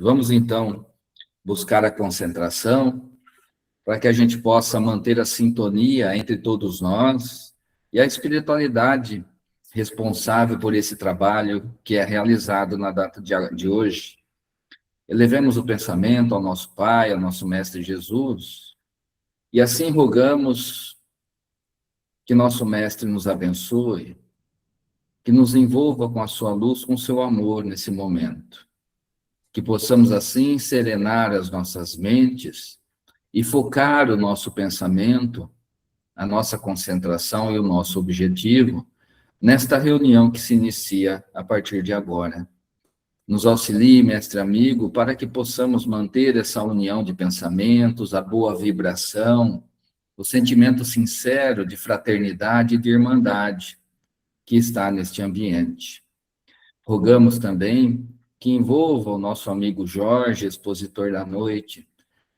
Vamos, então, buscar a concentração para que a gente possa manter a sintonia entre todos nós e a espiritualidade responsável por esse trabalho que é realizado na data de hoje. Elevemos o pensamento ao nosso Pai, ao nosso Mestre Jesus, e assim rogamos que nosso Mestre nos abençoe, que nos envolva com a sua luz, com o seu amor nesse momento. Que possamos, assim, serenar as nossas mentes e focar o nosso pensamento, a nossa concentração e o nosso objetivo nesta reunião que se inicia a partir de agora. Nos auxilie, mestre amigo, para que possamos manter essa união de pensamentos, a boa vibração, o sentimento sincero de fraternidade e de irmandade que está neste ambiente. Rogamos também que envolva o nosso amigo Jorge, expositor da noite,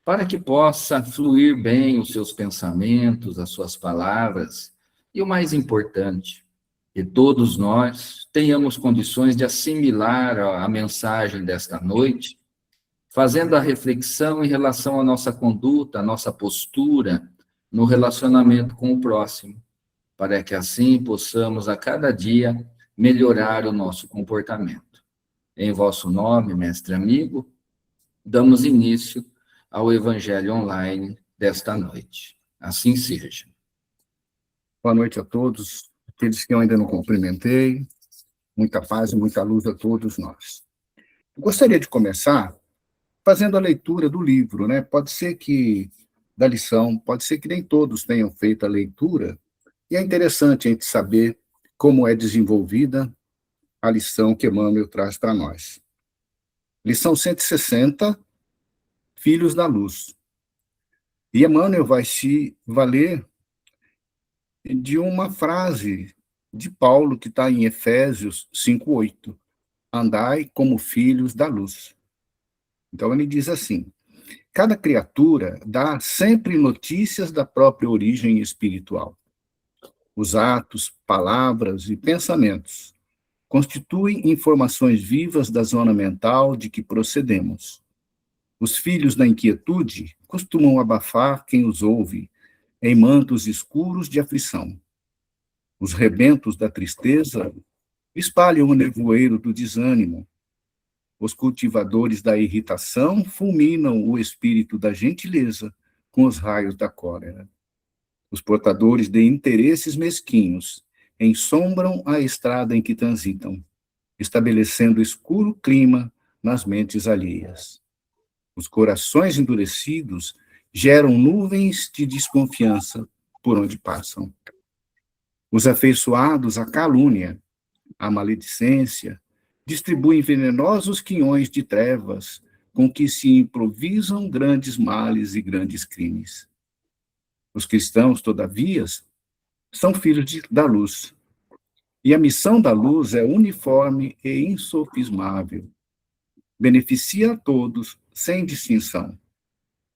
para que possa fluir bem os seus pensamentos, as suas palavras, e o mais importante, que todos nós tenhamos condições de assimilar a mensagem desta noite, fazendo a reflexão em relação à nossa conduta, à nossa postura no relacionamento com o próximo, para que assim possamos a cada dia melhorar o nosso comportamento. Em vosso nome, mestre amigo, damos início ao Evangelho Online desta noite. Assim seja. Boa noite a todos, aqueles que eu ainda não cumprimentei, muita paz e muita luz a todos nós. Eu gostaria de começar fazendo a leitura do livro, né? Pode ser que, da lição, pode ser que nem todos tenham feito a leitura, e é interessante a gente saber como é desenvolvida a lição que Emmanuel traz para nós. Lição 160, Filhos da Luz. E Emmanuel vai se valer de uma frase de Paulo que está em Efésios 5:8. Andai como filhos da luz. Então ele diz assim: cada criatura dá sempre notícias da própria origem espiritual. Os atos, palavras e pensamentos constituem informações vivas da zona mental de que procedemos. Os filhos da inquietude costumam abafar quem os ouve em mantos escuros de aflição. Os rebentos da tristeza espalham o nevoeiro do desânimo. Os cultivadores da irritação fulminam o espírito da gentileza com os raios da cólera. Os portadores de interesses mesquinhos ensombram a estrada em que transitam, estabelecendo escuro clima nas mentes alheias. Os corações endurecidos geram nuvens de desconfiança por onde passam. Os afeiçoados à calúnia, à maledicência, distribuem venenosos quinhões de trevas com que se improvisam grandes males e grandes crimes. Os cristãos, todavia, são filhos da luz, e a missão da luz é uniforme e insofismável. Beneficia a todos, sem distinção.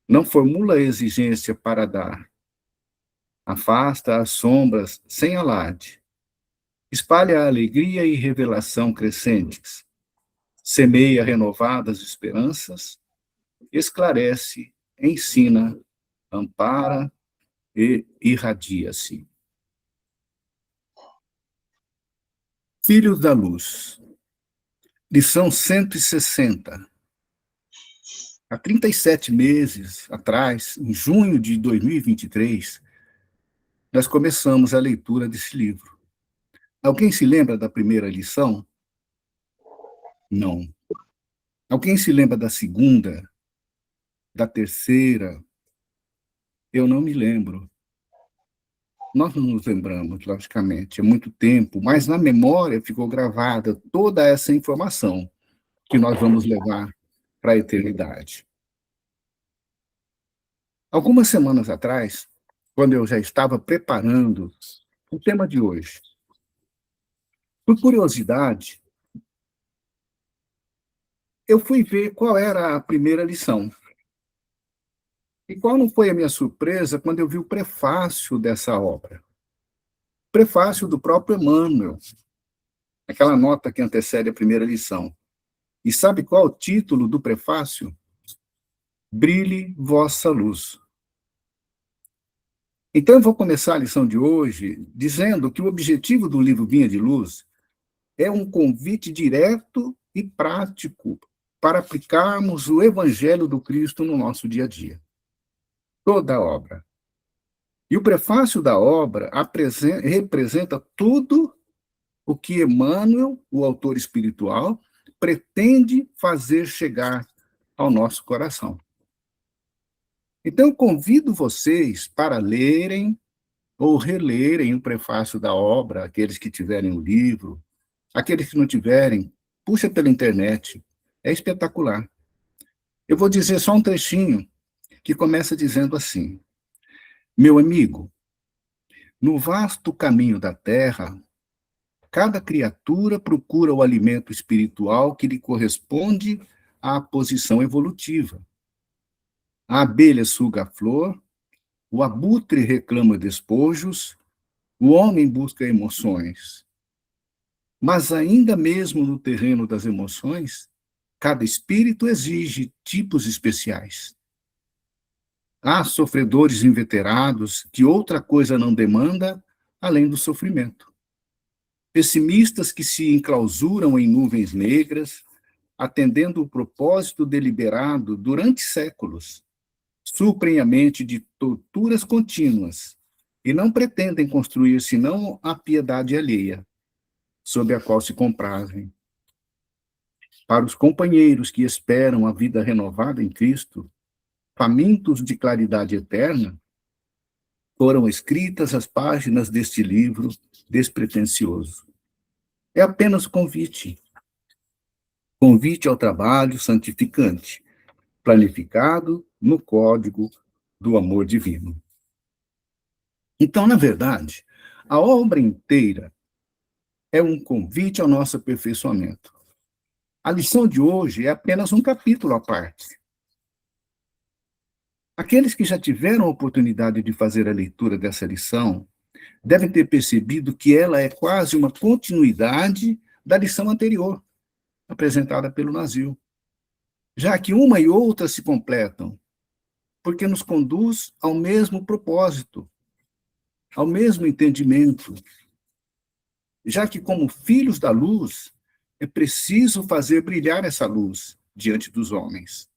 Não formula exigência para dar. Afasta as sombras sem alarde. Espalha a alegria e revelação crescentes. Semeia renovadas esperanças. Esclarece, ensina, ampara e irradia-se. Filhos da Luz. Lição 160. Há 37 meses atrás, em junho de 2023, nós começamos a leitura desse livro. Alguém se lembra da primeira lição? Não. Alguém se lembra da segunda? Da terceira? Eu não me lembro. Nós não nos lembramos, logicamente, é muito tempo, mas na memória ficou gravada toda essa informação que nós vamos levar para a eternidade. Algumas semanas atrás, quando eu já estava preparando o tema de hoje, por curiosidade, eu fui ver qual era a primeira lição. E qual não foi a minha surpresa quando eu vi o prefácio dessa obra? O prefácio do próprio Emmanuel, aquela nota que antecede a primeira lição. E sabe qual é o título do prefácio? Brilhe vossa luz. Então, eu vou começar a lição de hoje dizendo que o objetivo do livro Vinha de Luz é um convite direto e prático para aplicarmos o Evangelho do Cristo no nosso dia a dia. Toda a obra. E o prefácio da obra representa tudo o que Emmanuel, o autor espiritual, pretende fazer chegar ao nosso coração. Então, eu convido vocês para lerem ou relerem o prefácio da obra, aqueles que tiverem o livro, aqueles que não tiverem, puxa pela internet, é espetacular. Eu vou dizer só um trechinho que começa dizendo assim: meu amigo, no vasto caminho da terra, cada criatura procura o alimento espiritual que lhe corresponde à posição evolutiva. A abelha suga a flor, o abutre reclama despojos, o homem busca emoções. Mas ainda mesmo no terreno das emoções, cada espírito exige tipos especiais. Há sofredores inveterados que outra coisa não demanda além do sofrimento. Pessimistas que se enclausuram em nuvens negras, atendendo o propósito deliberado durante séculos, suprem a mente de torturas contínuas e não pretendem construir senão a piedade alheia, sob a qual se comprazem. Para os companheiros que esperam a vida renovada em Cristo, famintos de claridade eterna, foram escritas as páginas deste livro despretensioso. É apenas convite ao trabalho santificante, planificado no código do amor divino. Então, na verdade, a obra inteira é um convite ao nosso aperfeiçoamento. A lição de hoje é apenas um capítulo à parte. Aqueles que já tiveram a oportunidade de fazer a leitura dessa lição devem ter percebido que ela é quase uma continuidade da lição anterior, apresentada pelo Nassil, já que uma e outra se completam, porque nos conduz ao mesmo propósito, ao mesmo entendimento, já que, como filhos da luz, é preciso fazer brilhar essa luz diante dos homens.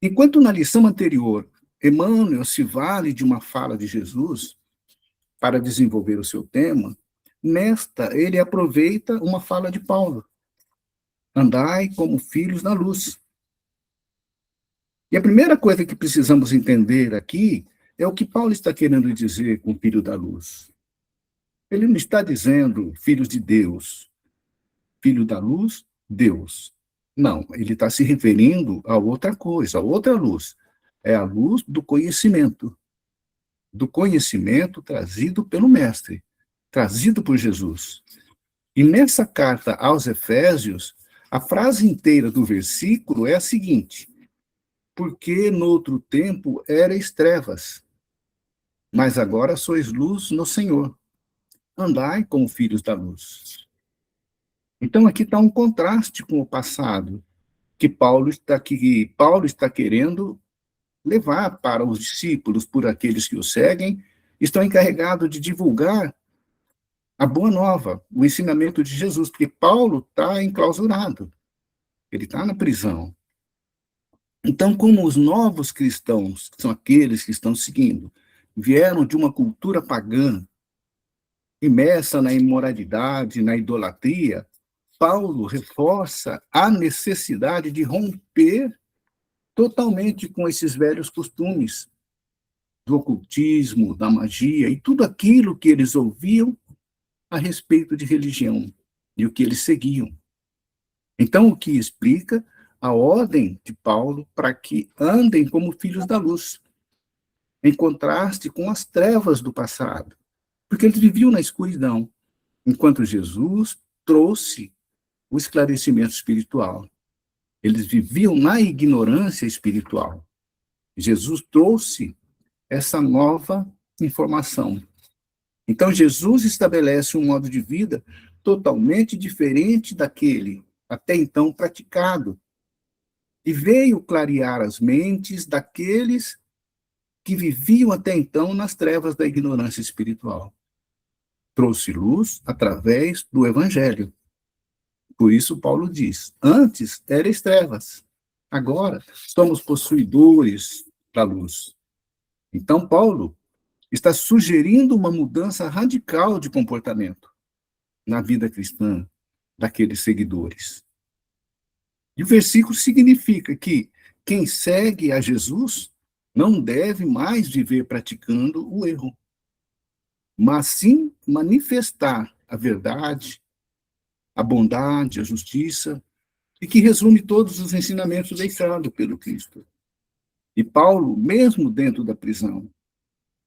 Enquanto na lição anterior, Emmanuel se vale de uma fala de Jesus para desenvolver o seu tema, nesta ele aproveita uma fala de Paulo: andai como filhos da luz. E a primeira coisa que precisamos entender aqui é o que Paulo está querendo dizer com filho da luz. Ele não está dizendo filhos de Deus, filho da luz, Deus. Não, ele está se referindo a outra coisa, a outra luz. É a luz do conhecimento trazido pelo Mestre, trazido por Jesus. E nessa carta aos Efésios, a frase inteira do versículo é a seguinte: porque no outro tempo erais trevas, mas agora sois luz no Senhor. Andai como filhos da luz. Então aqui está um contraste com o passado, que Paulo está querendo levar para os discípulos, por aqueles que o seguem, estão encarregados de divulgar a boa nova, o ensinamento de Jesus, porque Paulo está enclausurado, ele está na prisão. Então, como os novos cristãos, que são aqueles que estão seguindo, vieram de uma cultura pagã, imersa na imoralidade, na idolatria, Paulo reforça a necessidade de romper totalmente com esses velhos costumes do ocultismo, da magia e tudo aquilo que eles ouviam a respeito de religião e o que eles seguiam. Então, o que explica a ordem de Paulo para que andem como filhos da luz, em contraste com as trevas do passado, porque eles viviam na escuridão, enquanto Jesus trouxe o esclarecimento espiritual. Eles viviam na ignorância espiritual. Jesus trouxe essa nova informação. Então, Jesus estabelece um modo de vida totalmente diferente daquele até então praticado, e veio clarear as mentes daqueles que viviam até então nas trevas da ignorância espiritual. Trouxe luz através do Evangelho. Por isso, Paulo diz: antes erais trevas, agora somos possuidores da luz. Então, Paulo está sugerindo uma mudança radical de comportamento na vida cristã daqueles seguidores. E o versículo significa que quem segue a Jesus não deve mais viver praticando o erro, mas sim manifestar a verdade, a bondade, a justiça, e que resume todos os ensinamentos deixados pelo Cristo. E Paulo, mesmo dentro da prisão,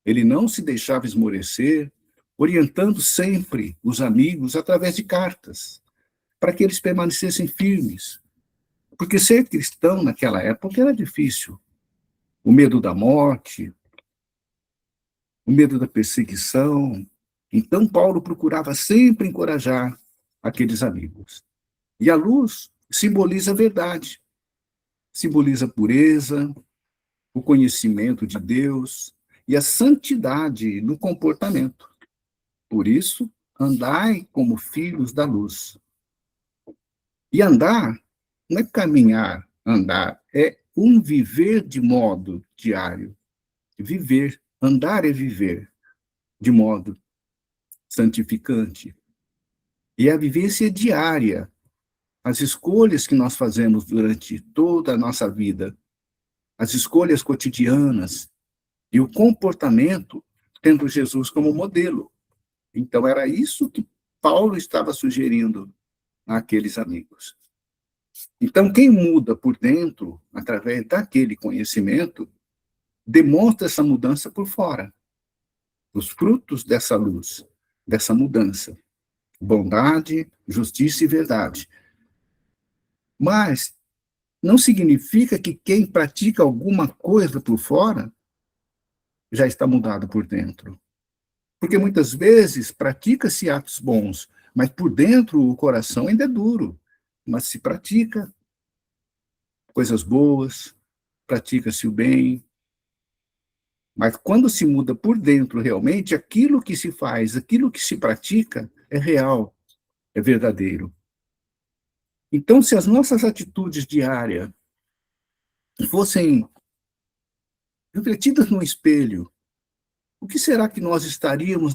ele não se deixava esmorecer, orientando sempre os amigos através de cartas, para que eles permanecessem firmes. Porque ser cristão naquela época era difícil. O medo da morte, o medo da perseguição. Então, Paulo procurava sempre encorajar aqueles amigos. E a luz simboliza a verdade, simboliza a pureza, o conhecimento de Deus e a santidade no comportamento. Por isso, andai como filhos da luz. E andar não é caminhar, andar, é um viver de modo diário. Viver, andar é viver de modo santificante. E a vivência diária, as escolhas que nós fazemos durante toda a nossa vida, as escolhas cotidianas e o comportamento, tendo Jesus como modelo. Então, era isso que Paulo estava sugerindo àqueles amigos. Então, quem muda por dentro, através daquele conhecimento, demonstra essa mudança por fora. Os frutos dessa luz, dessa mudança. Bondade, justiça e verdade. Mas não significa que quem pratica alguma coisa por fora já está mudado por dentro. Porque muitas vezes pratica-se atos bons, mas por dentro o coração ainda é duro. Mas se pratica coisas boas, pratica-se o bem. Mas quando se muda por dentro realmente, aquilo que se faz, aquilo que se pratica é real, é verdadeiro. Então, se as nossas atitudes diárias fossem refletidas no espelho, o que será que nós estaríamos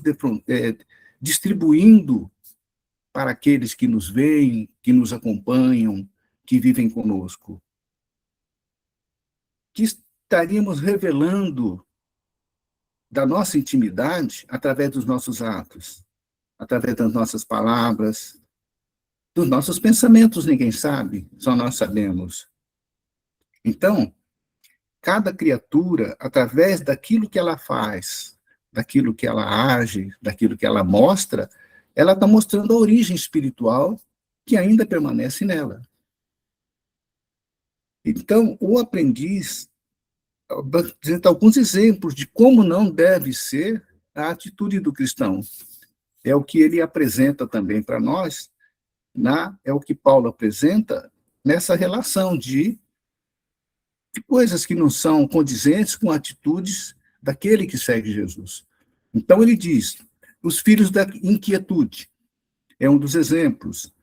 distribuindo para aqueles que nos veem, que nos acompanham, que vivem conosco? Que estaríamos revelando da nossa intimidade através dos nossos atos, através das nossas palavras, dos nossos pensamentos, ninguém sabe, só nós sabemos. Então, cada criatura, através daquilo que ela faz, daquilo que ela age, daquilo que ela mostra, ela está mostrando a origem espiritual que ainda permanece nela. Então, o aprendiz apresenta alguns exemplos de como não deve ser a atitude do cristão. É o que ele apresenta também para nós, é o que Paulo apresenta nessa relação de coisas que não são condizentes com atitudes daquele que segue Jesus. Então ele diz: os filhos da inquietude é um dos exemplos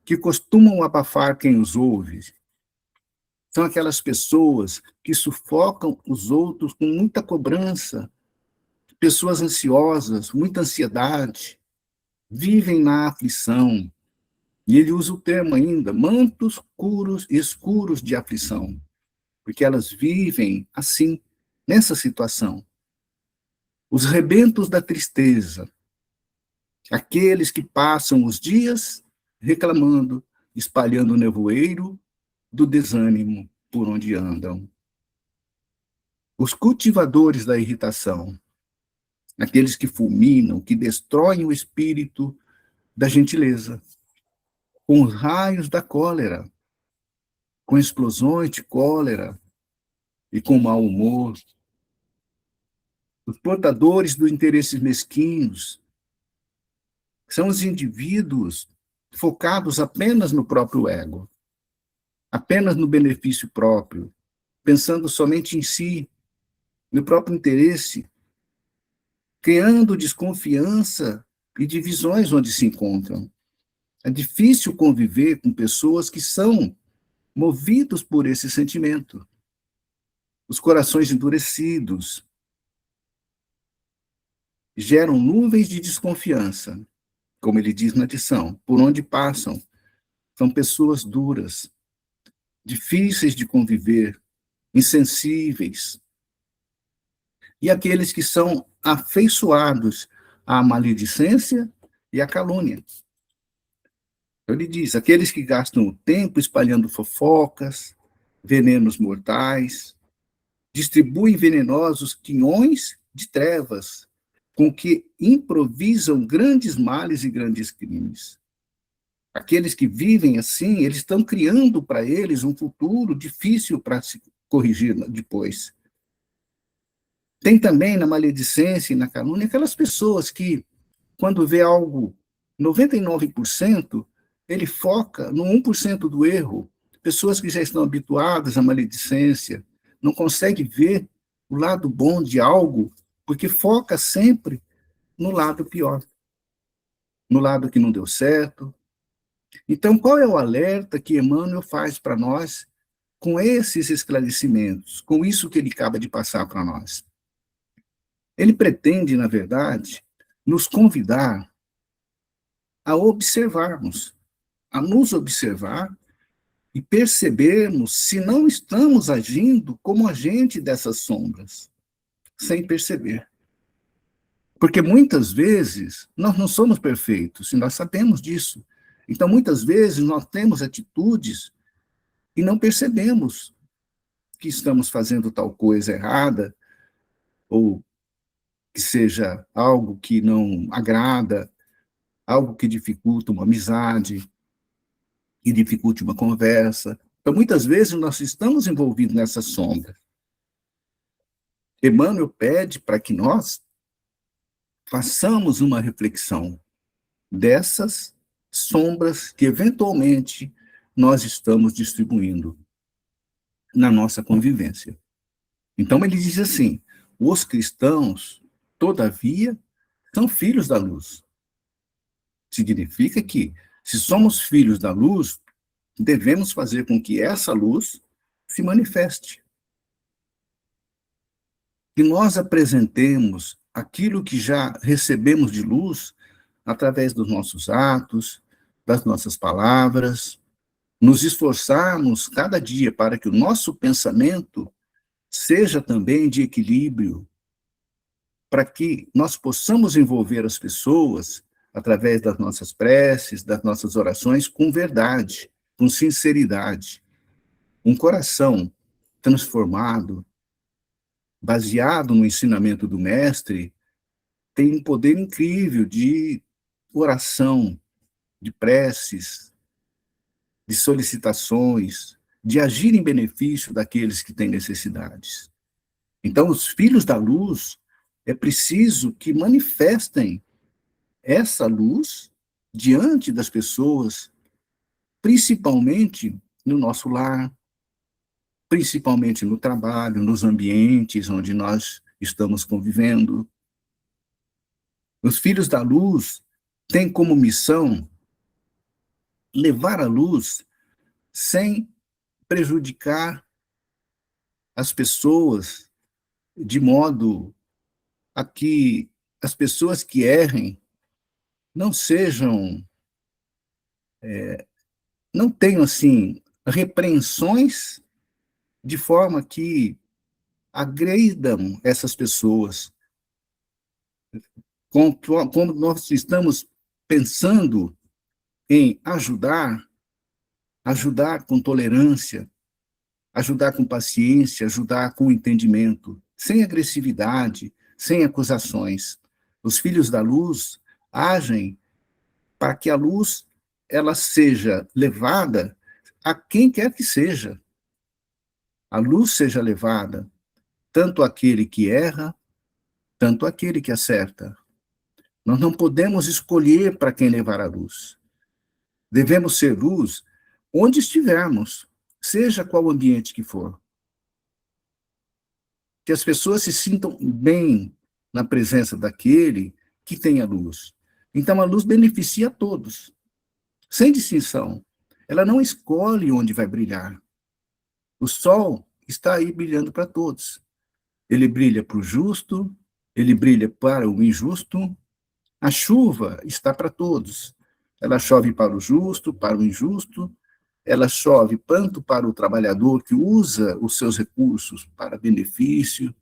que costumam abafar quem os ouve. São aquelas pessoas que sufocam os outros com muita cobrança, pessoas ansiosas, muita ansiedade, vivem na aflição. E ele usa o termo ainda, mantos escuros de aflição, porque elas vivem assim, nessa situação. Os rebentos da tristeza, aqueles que passam os dias reclamando, espalhando o nevoeiro do desânimo por onde andam. Os cultivadores da irritação, aqueles que fulminam, que destroem o espírito da gentileza, com os raios da cólera, com explosões de cólera e com mau humor. Os portadores dos interesses mesquinhos, São os indivíduos focados apenas no próprio ego, apenas no benefício próprio, pensando somente em si, no próprio interesse, criando desconfiança e divisões onde se encontram. É difícil conviver com pessoas que são movidos por esse sentimento. Os corações endurecidos geram nuvens de desconfiança, como ele diz na lição, por onde passam. São pessoas duras, difíceis de conviver, insensíveis. E aqueles que são afeiçoados à maledicência e à calúnia. Ele diz, aqueles que gastam o tempo espalhando fofocas, venenos mortais, distribuem venenosos quinhões de trevas, com que improvisam grandes males e grandes crimes. Aqueles que vivem assim, eles estão criando para eles um futuro difícil para se corrigir depois. Tem também na maledicência e na calúnia aquelas pessoas que, quando vê algo 99%, ele foca no 1% do erro. Pessoas que já estão habituadas à maledicência, não conseguem ver o lado bom de algo, porque foca sempre no lado pior, no lado que não deu certo. Então, qual é o alerta que Emmanuel faz para nós com esses esclarecimentos, com isso que ele acaba de passar para nós? Ele pretende, na verdade, nos convidar a observarmos, a nos observar e percebermos se não estamos agindo como agente dessas sombras, sem perceber. Porque muitas vezes nós não somos perfeitos, e nós sabemos disso. Então, muitas vezes nós temos atitudes e não percebemos que estamos fazendo tal coisa errada, ou que seja algo que não agrada, algo que dificulta uma amizade, que dificulte uma conversa. Então, muitas vezes nós estamos envolvidos nessa sombra. Emmanuel pede para que nós façamos uma reflexão dessas sombras que, eventualmente, nós estamos distribuindo na nossa convivência. Então, ele diz assim, os cristãos, todavia, são filhos da luz. Significa que, se somos filhos da luz, devemos fazer com que essa luz se manifeste. Que nós apresentemos aquilo que já recebemos de luz através dos nossos atos, das nossas palavras, nos esforçarmos cada dia para que o nosso pensamento seja também de equilíbrio, para que nós possamos envolver as pessoas através das nossas preces, das nossas orações, com verdade, com sinceridade. Um coração transformado, baseado no ensinamento do Mestre, tem um poder incrível de oração, de preces, de solicitações, de agir em benefício daqueles que têm necessidades. Então, os filhos da luz, é preciso que manifestem essa luz diante das pessoas, principalmente no nosso lar, principalmente no trabalho, nos ambientes onde nós estamos convivendo. Os filhos da luz têm como missão levar a luz sem prejudicar as pessoas, de modo a que as pessoas que errem não sejam, não tenham, assim, repreensões de forma que agredam essas pessoas. Como nós estamos pensando em ajudar com tolerância, ajudar com paciência, ajudar com entendimento, sem agressividade, sem acusações. Os filhos da luz agem para que a luz ela seja levada a quem quer que seja. A luz seja levada tanto àquele que erra, tanto àquele que acerta. Nós não podemos escolher para quem levar a luz. Devemos ser luz onde estivermos, seja qual o ambiente que for. Que as pessoas se sintam bem na presença daquele que tem a luz. Então, a luz beneficia a todos, sem distinção. Ela não escolhe onde vai brilhar. O sol está aí brilhando para todos. Ele brilha para o justo, ele brilha para o injusto. A chuva está para todos. Ela chove para o justo, para o injusto. Ela chove tanto para o trabalhador que usa os seus recursos para benefício,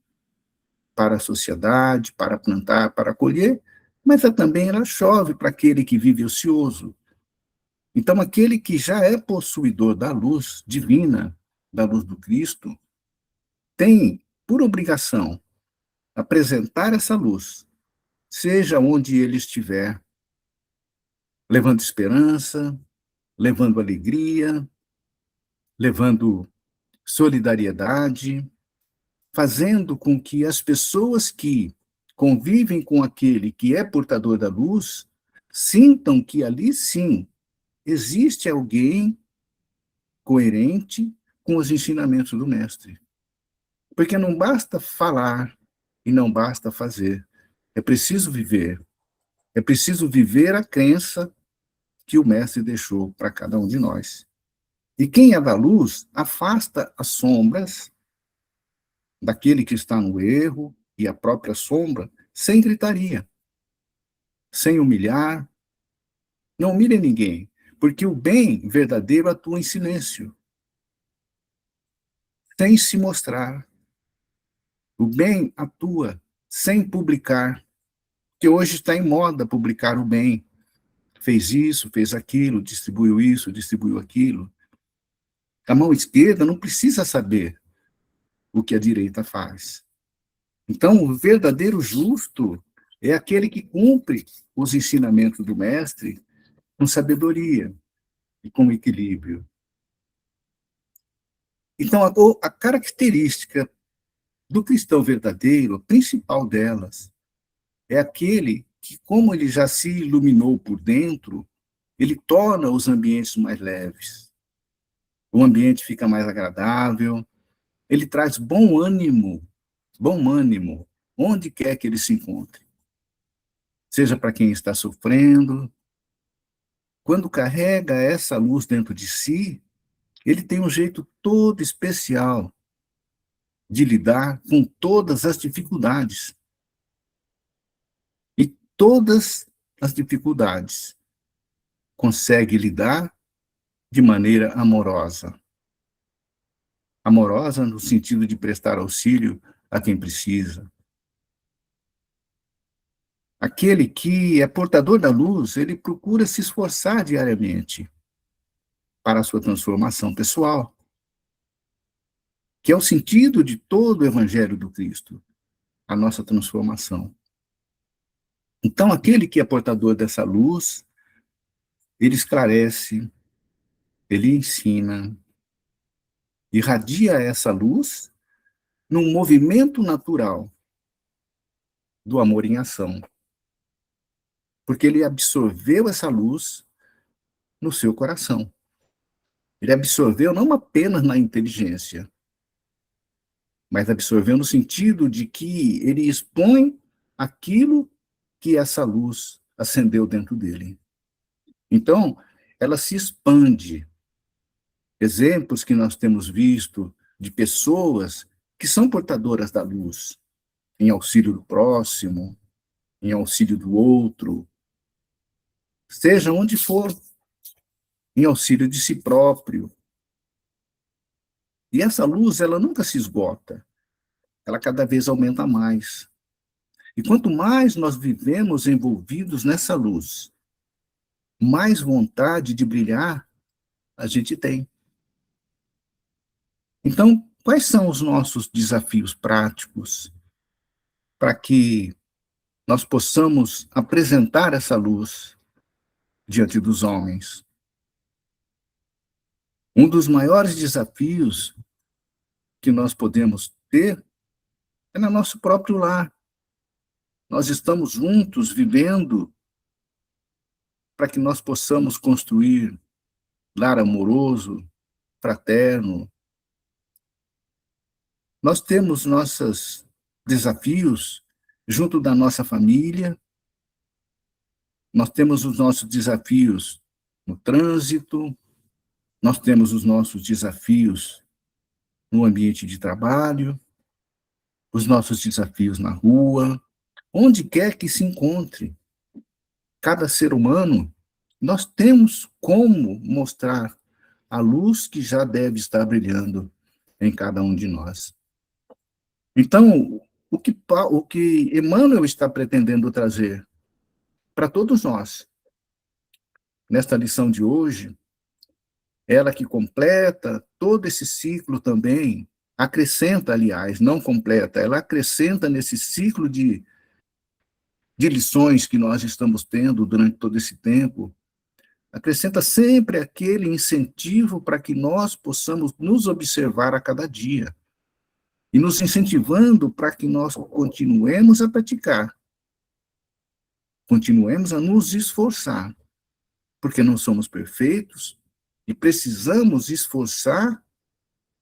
para a sociedade, para plantar, para colher, mas também ela chove para aquele que vive ocioso. Então, aquele que já é possuidor da luz divina, da luz do Cristo, tem por obrigação apresentar essa luz, seja onde ele estiver, levando esperança, levando alegria, levando solidariedade, fazendo com que as pessoas que convivem com aquele que é portador da luz sintam que ali sim existe alguém coerente com os ensinamentos do Mestre. Porque não basta falar e não basta fazer. É preciso viver. É preciso viver a crença que o Mestre deixou para cada um de nós. E quem é da luz afasta as sombras daquele que está no erro e a própria sombra, sem gritaria, sem humilhar. Não humilha ninguém, porque o bem verdadeiro atua em silêncio, sem se mostrar. O bem atua sem publicar, que hoje está em moda publicar o bem. Fez isso, fez aquilo, distribuiu isso, distribuiu aquilo. A mão esquerda não precisa saber o que a direita faz. Então, o verdadeiro justo é aquele que cumpre os ensinamentos do Mestre com sabedoria e com equilíbrio. Então, a característica do cristão verdadeiro, a principal delas, é aquele que, como ele já se iluminou por dentro, ele torna os ambientes mais leves. O ambiente fica mais agradável, ele traz bom ânimo, onde quer que ele se encontre. Seja para quem está sofrendo. Quando carrega essa luz dentro de si, ele tem um jeito todo especial de lidar com todas as dificuldades. E todas as dificuldades consegue lidar de maneira amorosa. Amorosa no sentido de prestar auxílio a quem precisa. Aquele que é portador da luz, ele procura se esforçar diariamente para a sua transformação pessoal, que é o sentido de todo o Evangelho do Cristo, a nossa transformação. Então, aquele que é portador dessa luz, ele esclarece, ele ensina, irradia essa luz num movimento natural do amor em ação. Porque ele absorveu essa luz no seu coração. Ele absorveu não apenas na inteligência, mas absorveu no sentido de que ele expõe aquilo que essa luz acendeu dentro dele. Então, ela se expande. Exemplos que nós temos visto de pessoas que são portadoras da luz, em auxílio do próximo, em auxílio do outro, seja onde for, em auxílio de si próprio. E essa luz, ela nunca se esgota, ela cada vez aumenta mais. E quanto mais nós vivemos envolvidos nessa luz, mais vontade de brilhar a gente tem. Então, quais são os nossos desafios práticos para que nós possamos apresentar essa luz diante dos homens? Um dos maiores desafios que nós podemos ter é no nosso próprio lar. nós estamos juntos, vivendo, para que nós possamos construir lar amoroso, fraterno. Nós temos nossos desafios junto da nossa família, nós temos os nossos desafios no trânsito, nós temos os nossos desafios no ambiente de trabalho, os nossos desafios na rua, onde quer que se encontre. Cada ser humano, nós temos como mostrar a luz que já deve estar brilhando em cada um de nós. Então, o que Emmanuel está pretendendo trazer para todos nós, nesta lição de hoje, ela que completa todo esse ciclo também, acrescenta, aliás, não completa, ela acrescenta nesse ciclo de lições que nós estamos tendo durante todo esse tempo, acrescenta sempre aquele incentivo para que nós possamos nos observar a cada dia, e nos incentivando para que nós continuemos a praticar, continuemos a nos esforçar, porque não somos perfeitos e precisamos esforçar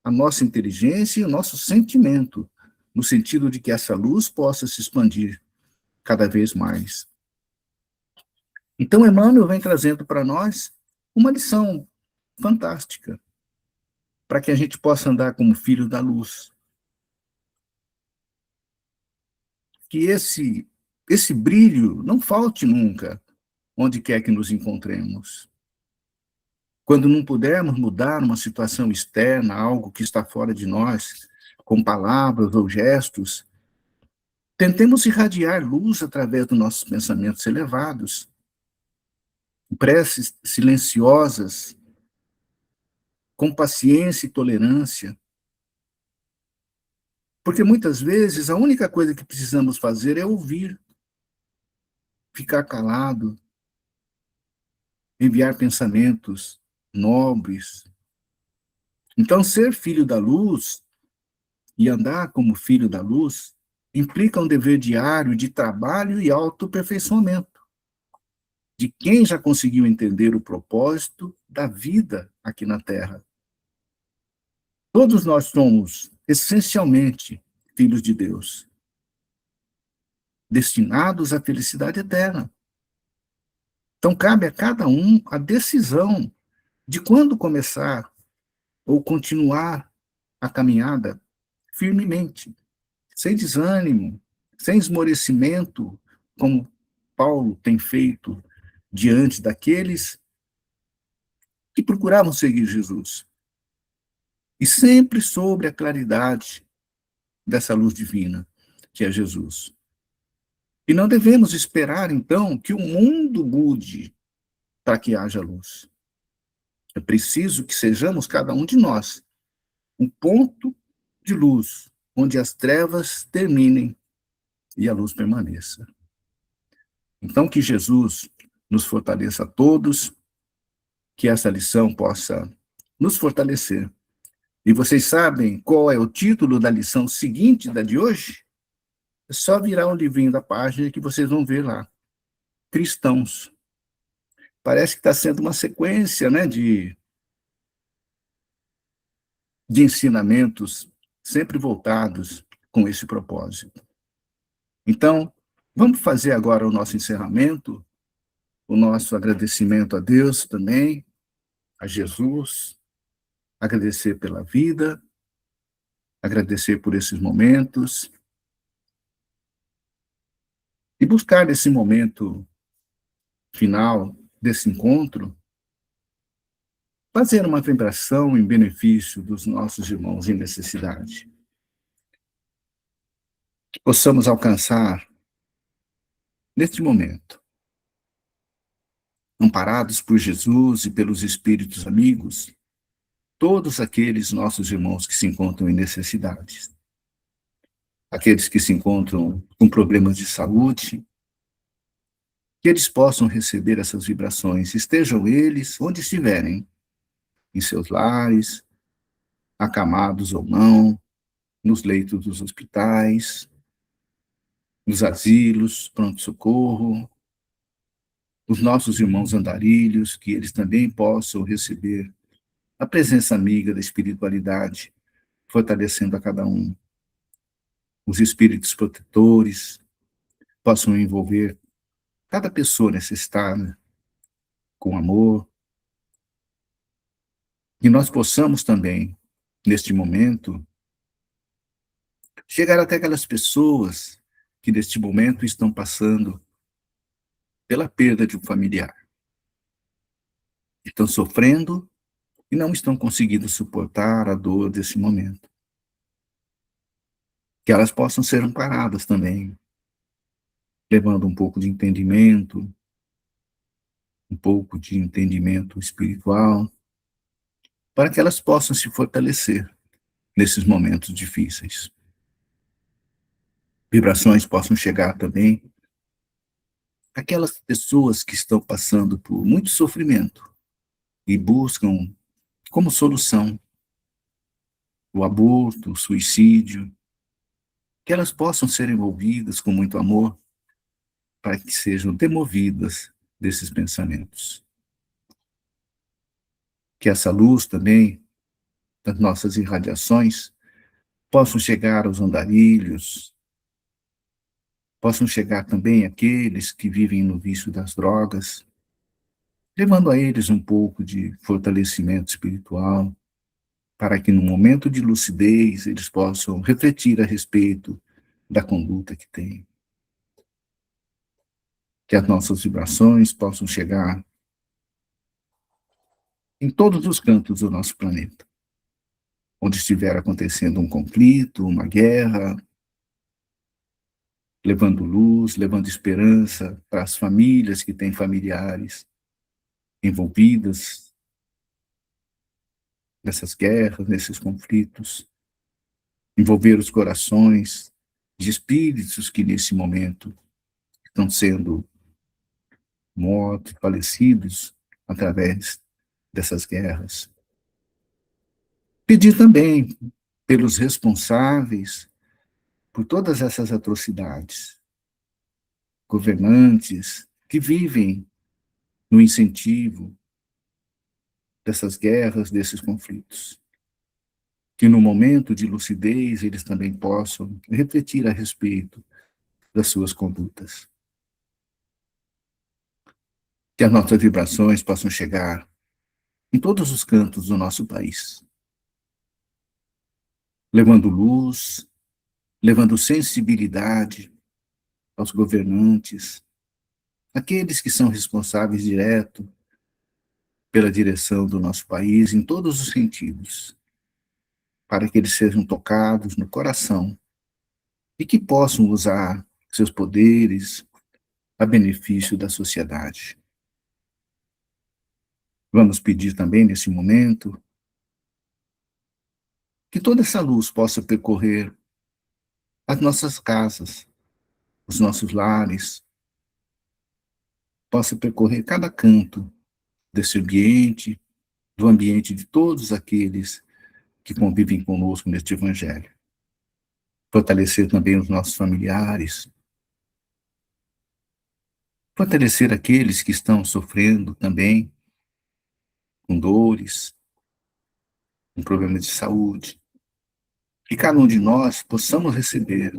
a nossa inteligência e o nosso sentimento, no sentido de que essa luz possa se expandir cada vez mais. Então, Emmanuel vem trazendo para nós uma lição fantástica, para que a gente possa andar como filho da luz. Que esse brilho não falte nunca, onde quer que nos encontremos. Quando não pudermos mudar uma situação externa, algo que está fora de nós, com palavras ou gestos, tentemos irradiar luz através dos nossos pensamentos elevados, preces silenciosas, com paciência e tolerância. Porque muitas vezes a única coisa que precisamos fazer é ouvir, ficar calado, enviar pensamentos nobres. Então, ser filho da luz e andar como filho da luz implica um dever diário de trabalho e autoaperfeiçoamento de quem já conseguiu entender o propósito da vida aqui na Terra. Todos nós somos, essencialmente, filhos de Deus, destinados à felicidade eterna. Então, cabe a cada um a decisão de quando começar ou continuar a caminhada firmemente, sem desânimo, sem esmorecimento, como Paulo tem feito diante daqueles que procuravam seguir Jesus. E sempre sobre a claridade dessa luz divina, que é Jesus. E não devemos esperar, então, que o mundo mude para que haja luz. É preciso que sejamos, cada um de nós, um ponto de luz, onde as trevas terminem e a luz permaneça. Então, que Jesus nos fortaleça a todos, que essa lição possa nos fortalecer. E vocês sabem qual é o título da lição seguinte, da de hoje? É só virar um livrinho da página que vocês vão ver lá. Cristãos. Parece que está sendo uma sequência, né, de ensinamentos sempre voltados com esse propósito. Então, vamos fazer agora o nosso encerramento, o nosso agradecimento a Deus também, a Jesus, agradecer pela vida, agradecer por esses momentos, e buscar nesse momento final desse encontro, fazer uma vibração em benefício dos nossos irmãos em necessidade. Que possamos alcançar, neste momento, amparados por Jesus e pelos espíritos amigos, todos aqueles nossos irmãos que se encontram em necessidades. Aqueles que se encontram com problemas de saúde, que eles possam receber essas vibrações, estejam eles onde estiverem, em seus lares, acamados ou não, nos leitos dos hospitais, nos asilos, pronto-socorro, os nossos irmãos andarilhos, que eles também possam receber a presença amiga da espiritualidade, fortalecendo a cada um. Os espíritos protetores possam envolver cada pessoa necessitada com amor, e nós possamos também, neste momento, chegar até aquelas pessoas que neste momento estão passando pela perda de um familiar. Estão sofrendo e não estão conseguindo suportar a dor desse momento. Que elas possam ser amparadas também, levando um pouco de entendimento espiritual, para que elas possam se fortalecer nesses momentos difíceis. Vibrações possam chegar também àquelas pessoas que estão passando por muito sofrimento e buscam como solução o aborto, o suicídio, que elas possam ser envolvidas com muito amor para que sejam demovidas desses pensamentos. Que essa luz também, das nossas irradiações, possam chegar aos andarilhos, possam chegar também àqueles que vivem no vício das drogas, levando a eles um pouco de fortalecimento espiritual, para que no momento de lucidez eles possam refletir a respeito da conduta que têm. Que as nossas vibrações possam chegar em todos os cantos do nosso planeta, onde estiver acontecendo um conflito, uma guerra, levando luz, levando esperança para as famílias que têm familiares envolvidas nessas guerras, nesses conflitos, envolver os corações de espíritos que nesse momento estão sendo mortos, falecidos através dessas guerras. Pedir também pelos responsáveis por todas essas atrocidades, governantes que vivem no incentivo dessas guerras, desses conflitos, que no momento de lucidez eles também possam refletir a respeito das suas condutas. Que as nossas vibrações possam chegar em todos os cantos do nosso país, levando luz, levando sensibilidade aos governantes, aqueles que são responsáveis direto pela direção do nosso país em todos os sentidos, para que eles sejam tocados no coração e que possam usar seus poderes a benefício da sociedade. Vamos pedir também, nesse momento, que toda essa luz possa percorrer as nossas casas, os nossos lares, possa percorrer cada canto desse ambiente, do ambiente de todos aqueles que convivem conosco neste Evangelho. Fortalecer também os nossos familiares, fortalecer aqueles que estão sofrendo também com dores, com problemas de saúde. Que cada um de nós possamos receber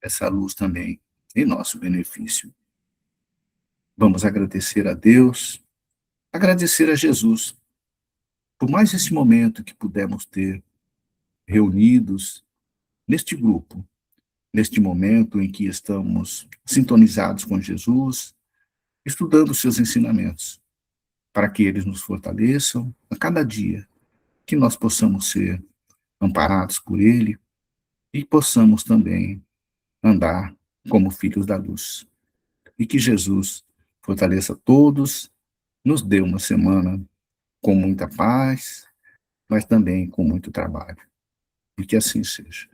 essa luz também em nosso benefício. Vamos agradecer a Deus, agradecer a Jesus por mais esse momento que pudemos ter reunidos neste grupo, neste momento em que estamos sintonizados com Jesus, estudando seus ensinamentos, para que eles nos fortaleçam a cada dia, que nós possamos ser amparados por Ele e possamos também andar como filhos da luz. E que Jesus fortaleça todos, nos dê uma semana com muita paz, mas também com muito trabalho. E que assim seja.